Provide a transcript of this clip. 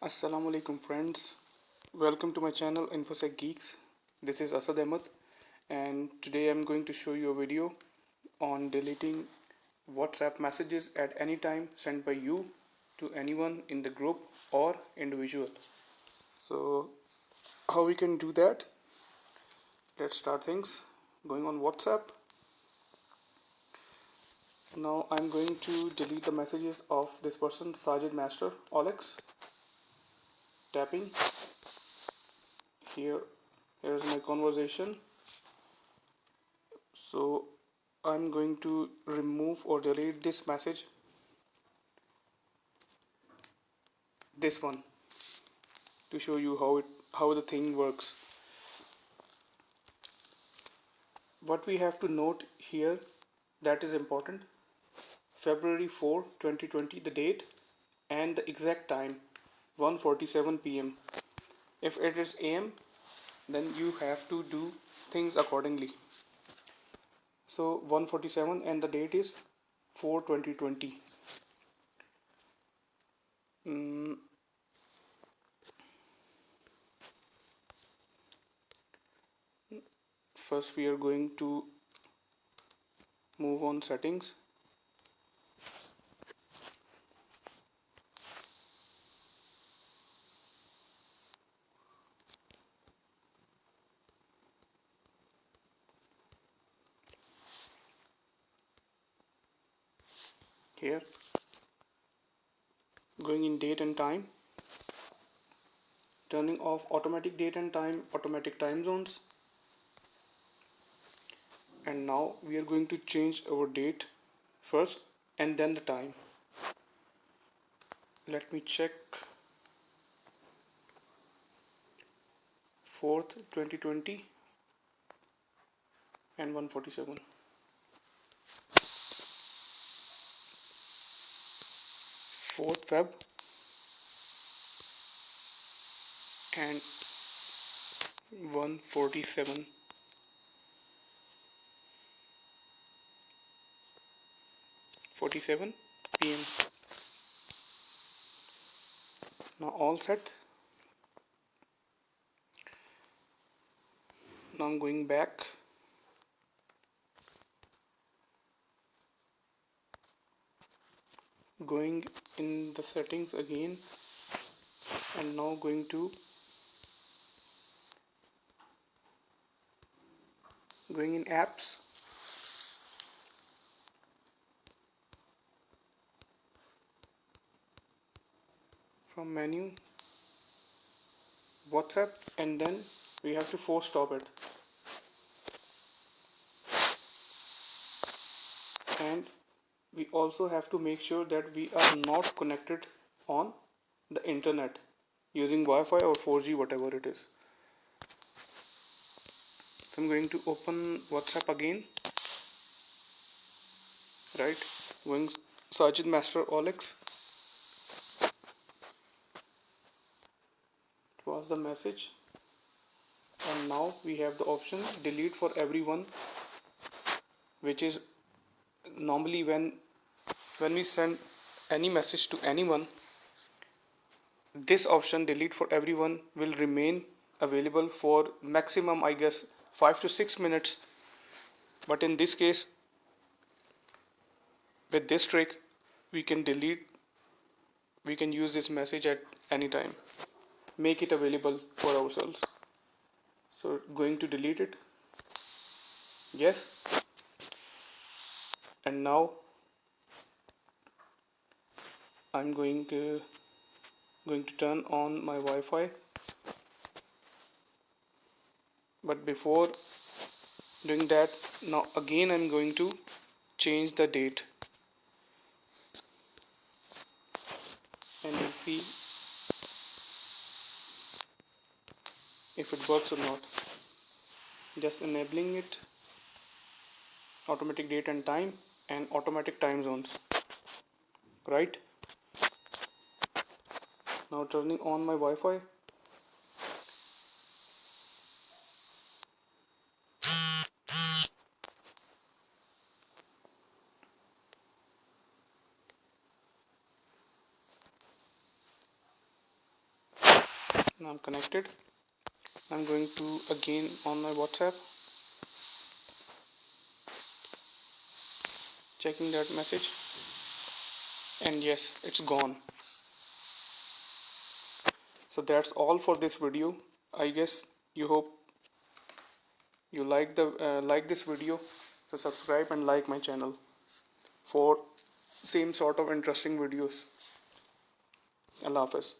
Assalamu alaikum friends. Welcome to my channel Infosec Geeks. This is Asad Ahmed and today I'm going to show you a video on deleting WhatsApp messages at any time sent by you to anyone in the group or individual. So how we can do that? Let's start things. Going on WhatsApp. Now I'm going to delete the messages of this person Sajid Master Alex. Tapping here's my conversation. So I'm going to remove or delete this message, this one, to show you how the thing works. What we have to note here that is important: February 4 2020, the date and the exact time, 1:47 p.m. If it is AM, then you have to do things accordingly. So 1:47 and the date is 4 2020. First we are going to move on settings. Here, going in date and time, turning off automatic date and time, automatic time zones, and now we are going to change our date first and then the time. Let me check. 4th 2020 and 1:47. 4th Feb and 1:47 p.m. Now all set. Now I'm going back. Going in the settings again, and now going in apps. From menu, WhatsApp, and then we have to force stop it. And we also have to make sure that we are not connected on the internet using Wi-Fi or 4G, whatever it is. So I'm going to open WhatsApp again. Right, going Sajid Master Alex. It was the message, and now we have the option delete for everyone, which is normally when we send any message to anyone, this option delete for everyone will remain available for maximum, I guess, 5 to 6 minutes. But in this case, with this trick, we can use this message at any time, make it available for ourselves. So going to delete it, yes, and now I'm going to turn on my Wi-Fi. But before doing that, now again I'm going to change the date, and we'll see if it works or not. Just enabling it, automatic date and time, and automatic time zones. Right, now turning on my Wi-Fi. Now I'm connected. I'm going to again on my WhatsApp, checking that message, and yes, it's gone. So that's all for this video. I guess you hope you like this video. So subscribe and like my channel for same sort of interesting videos. Allah Hafiz.